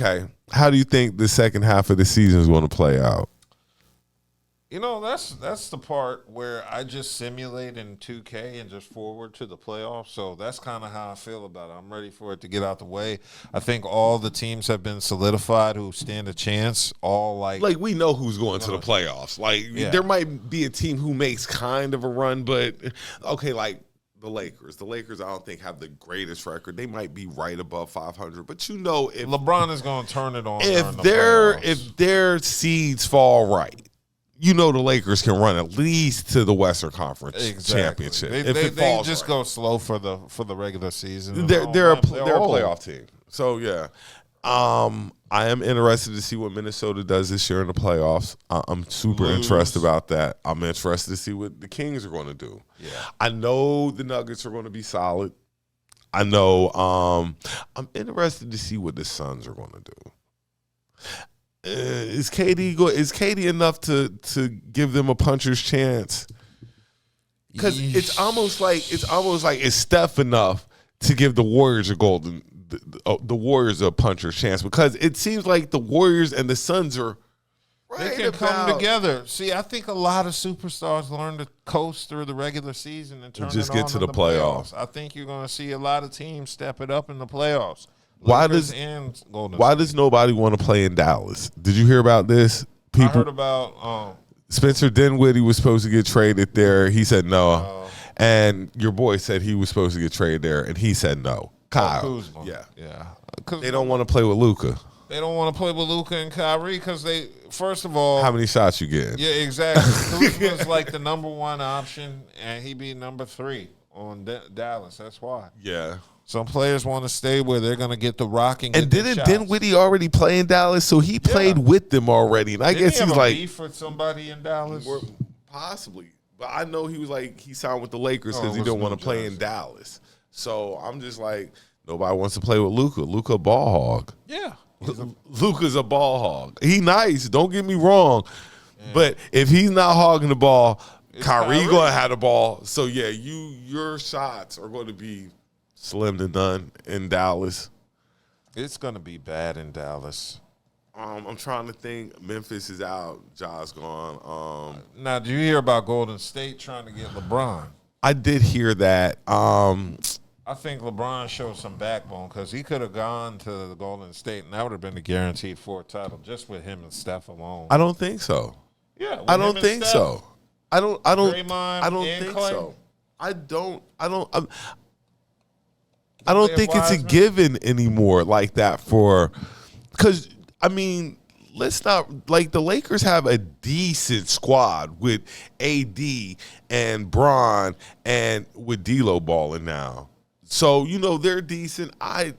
Okay. How do you think the second half of the season is going to play out? You know, that's the part where I just simulate in 2K and just forward to the playoffs. So that's kind of how I feel about it. I'm ready for it to get out the way. I think all the teams have been solidified who stand a chance. All like we know who's going to the playoffs. There might be a team who makes kind of a run, but okay, like the Lakers. The Lakers, I don't think have the greatest record. They might be right above 500, but if LeBron is going to turn it on, if their seeds fall right. The Lakers can run at least to the Western Conference championship. They just go slow for the regular season. They're a playoff team. So yeah, I am interested to see what Minnesota does this year in the playoffs. I'm super interested about that. I'm interested to see what the Kings are going to do. Yeah, I know the Nuggets are going to be solid. I know. I'm interested to see what the Suns are going to do. Is KD enough to give them a puncher's chance? Because it's almost like it's Steph enough to give the Warriors the Warriors a puncher's chance, because it seems like the Warriors and the Suns are they can come together. See, I think a lot of superstars learn to coast through the regular season and just get to the playoffs. I think you're going to see a lot of teams step it up in the playoffs. Why does nobody want to play in Dallas? Did you hear about this? I heard about Spencer Dinwiddie was supposed to get traded there. He said no. And your boy said he was supposed to get traded there, and he said no. Kyle. Yeah. They don't want to play with Luka. They don't want to play with Luka and Kyrie because first of all, how many shots you getting? Yeah, exactly. Kuzma's like the number one option, and he be number 3 on Dallas. That's why. Yeah. Some players want to stay where they're going to get the rock and get didn't Dinwiddie already play in Dallas? So he played with them already. And I guess he was like beef with somebody in Dallas? Possibly. But I know he signed with the Lakers because he didn't want to play in Dallas. So I'm just like, nobody wants to play with Luka. Luka a ball hog. Yeah. Luka's a ball hog. He nice, don't get me wrong. Yeah. But if he's not hogging the ball, Kyrie going to have the ball. So yeah, your shots are going to be slim to none in Dallas. It's going to be bad in Dallas. I'm trying to think. Memphis is out. Ja's gone. Now, did you hear about Golden State trying to get LeBron? I did hear that. I think LeBron showed some backbone because he could have gone to the Golden State, and that would have been a guaranteed 4th title just with him and Steph alone. I don't think so. Yeah, I don't think so. I don't Draymond think Clay. so. I don't think it's a given anymore like that because I mean, let's not like the Lakers have a decent squad with AD and Bron and with D'Lo balling now. So, they're decent. I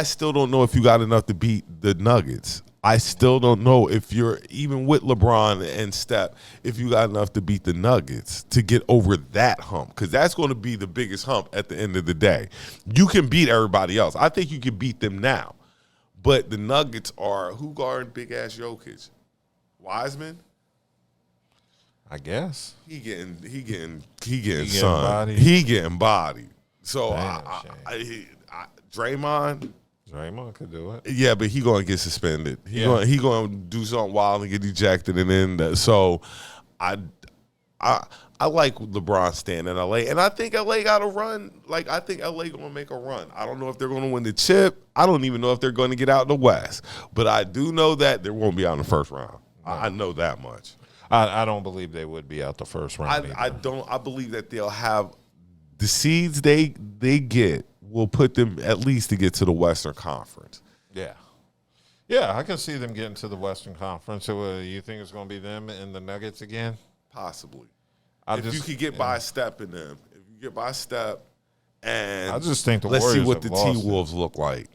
still don't know if you got enough to beat the Nuggets. I still don't know if you're, even with LeBron and Steph, if you got enough to beat the Nuggets to get over that hump, because that's going to be the biggest hump at the end of the day. You can beat everybody else. I think you can beat them now. But the Nuggets are, who guarding big-ass Jokic? Wiseman? I guess. He getting sun. He getting bodied. So, Draymond could do it. Yeah, but he going to get suspended. He going to do something wild and get ejected, and then so I like LeBron staying in LA, and I think LA got a run. Like, I think LA going to make a run. I don't know if they're going to win the chip. I don't even know if they're going to get out in the West, but I do know that they won't be out in the first round. No. I know that much. I don't believe they would be out the first round. I believe that they'll have the seeds they get will put them at least to get to the Western Conference. Yeah. Yeah, I can see them getting to the Western Conference. So you think it's going to be them and the Nuggets again? Possibly. If you could get by a step in them. If you get by a step, and I just think let's see what the T-Wolves look like.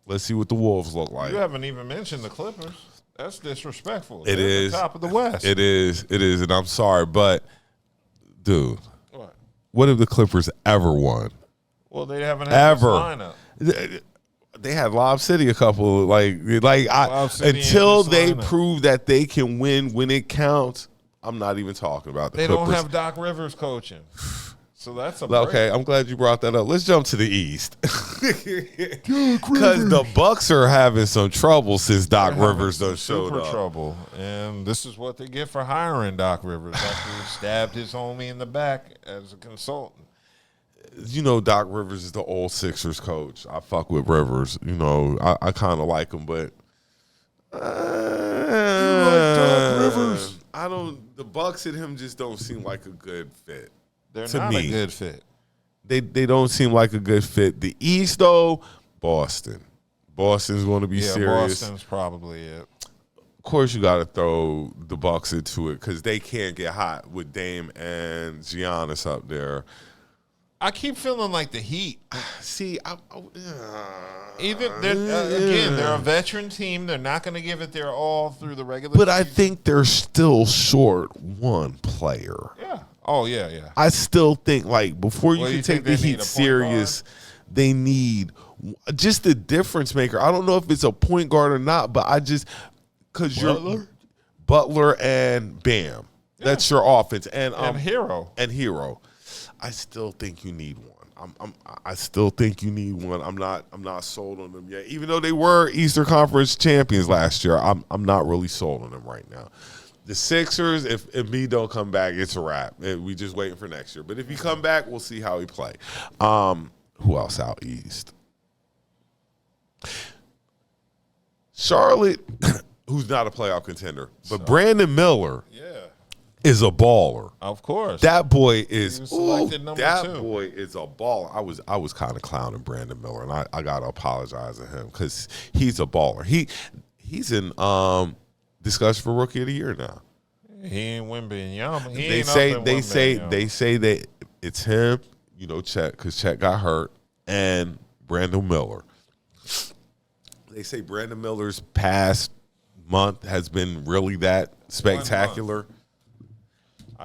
Let's see what the Wolves look like. You haven't even mentioned the Clippers. That's disrespectful. It is. The top of the West. It is, and I'm sorry, but, dude, what have the Clippers ever won? Well, they haven't had this lineup. They had Lob City a couple until they prove that they can win when it counts. I'm not even talking about the Clippers. They don't have Doc Rivers coaching. So that's a break. Okay, I'm glad you brought that up. Let's jump to the East. Because the Bucks are having some trouble since Doc Rivers done showed super up. trouble. And this is what they get for hiring Doc Rivers after he stabbed his homie in the back as a consultant. You know, Doc Rivers is the old Sixers coach. I fuck with Rivers. You know, I kind of like him, but You like Doc Rivers? I don't. The Bucks and him just don't seem like a good fit. They're to not me. a good fit. They don't seem like a good fit. The East though, Boston. Boston's going to be serious. Boston's probably it. Of course, you got to throw the Bucks into it because they can't get hot with Dame and Giannis up there. I keep feeling like the Heat. See, Even they're a veteran team. They're not going to give it their all through the regular but season. I think they're still short one player. Yeah. Oh, yeah. I still think, like, before you Well, can you take think the they need Heat a point serious, they need just a difference maker. I don't know if it's a point guard or not, but I just because you're Butler and Bam. Yeah. That's your offense and Hero. I still think you need one. I still think you need one. I'm not sold on them yet. Even though they were Eastern Conference champions last year, I'm not really sold on them right now. The Sixers, if me don't come back, it's a wrap. We just waiting for next year. But if he come back, we'll see how he play. Who else out East? Charlotte, who's not a playoff contender, but Brandon Miller is a baller. Of course. That boy is that boy is a baller. I was kind of clowning Brandon Miller, and I gotta apologize to him because he's a baller. He's in discussion for Rookie of the Year now. He ain't Wembenyama. They say that it's him, you know, Chet, because Chet got hurt, and Brandon Miller. They say Brandon Miller's past month has been really that spectacular.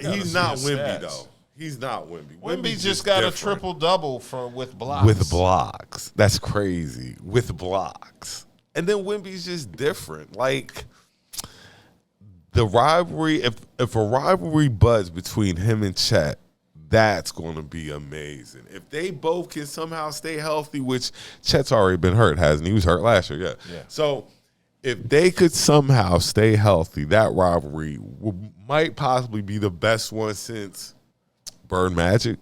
He's not Wemby, though. He's not Wemby. Wemby just got a triple-double with blocks. With blocks. That's crazy. With blocks. And then Wemby's just different. Like, the rivalry, if a rivalry buds between him and Chet, that's going to be amazing. If they both can somehow stay healthy, which Chet's already been hurt, hasn't he? He was hurt last year, yeah. So if they could somehow stay healthy, that rivalry might possibly be the best one since Bird Magic.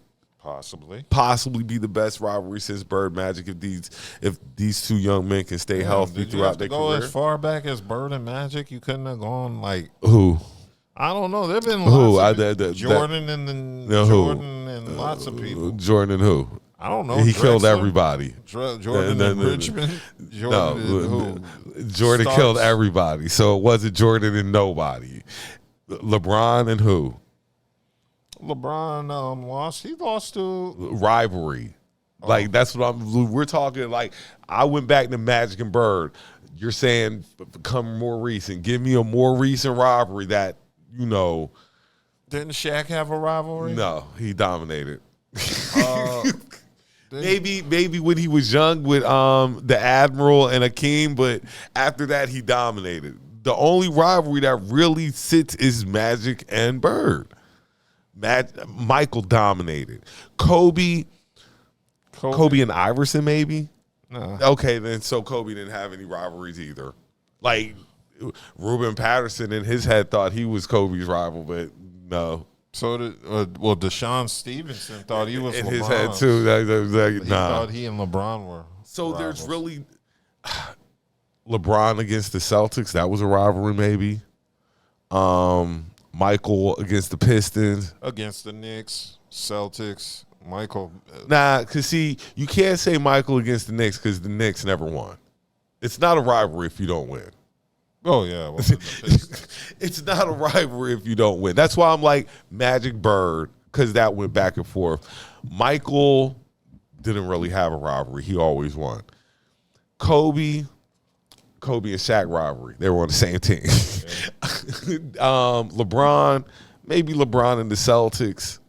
Possibly be the best rivalry since Bird Magic if these two young men can stay healthy throughout their career. Go as far back as Bird and Magic? You couldn't have gone like who? I don't know. There've been Jordan and lots of people. Jordan and who? I don't know. He killed everybody. Jordan and Richmond. Jordan killed everybody. So it wasn't Jordan and nobody. LeBron and who? LeBron lost. He lost to rivalry. Like that's what we're talking. Like I went back to Magic and Bird. You're saying become more recent. Give me a more recent rivalry that you know. Didn't Shaq have a rivalry? No, he dominated. Maybe when he was young with the Admiral and Akeem, but after that he dominated. The only rivalry that really sits is Magic and Bird. Michael dominated. Kobe and Iverson, maybe? No. Okay, then so Kobe didn't have any rivalries either. Like, Ruben Patterson in his head thought he was Kobe's rival, but no. So, Deshaun Stevenson thought he was in LeBron's. his head, too. He thought he and LeBron were So rivals. There's really LeBron against the Celtics. That was a rivalry, maybe. Michael against the Pistons. Against the Knicks, Celtics, Michael. Nah, because see, you can't say Michael against the Knicks because the Knicks never won. It's not a rivalry if you don't win. Oh, yeah. Well, it's not a rivalry if you don't win. That's why I'm like Magic Bird, because that went back and forth. Michael didn't really have a rivalry. He always won. Kobe and Shaq rivalry. They were on the same team. Okay. LeBron, maybe LeBron and the Celtics.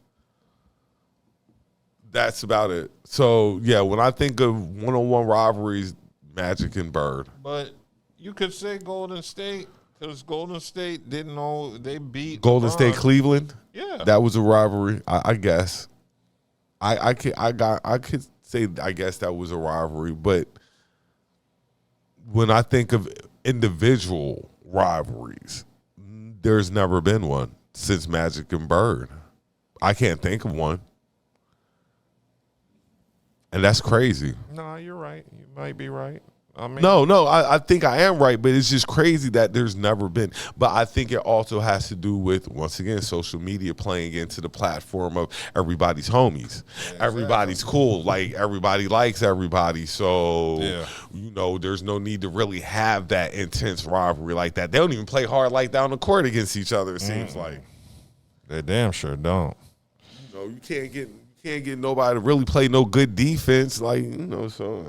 That's about it. So, yeah, when I think of one-on-one rivalries, Magic and Bird. But you could say Golden State, because Golden State didn't know they beat Golden LeBron. State, Cleveland? Yeah. That was a rivalry, I guess. I could say I guess that was a rivalry, but when I think of individual rivalries, there's never been one since Magic and Bird. I can't think of one. And that's crazy. No, you're right. You might be right. I mean, No, I think I am right, but it's just crazy that there's never been. But I think it also has to do with, once again, social media playing into the platform of everybody's homies. Yeah, everybody's cool. Like, everybody likes everybody. So, there's no need to really have that intense rivalry like that. They don't even play hard like that on the court against each other, it seems like. They damn sure don't. You can't get nobody to really play no good defense. Like, so...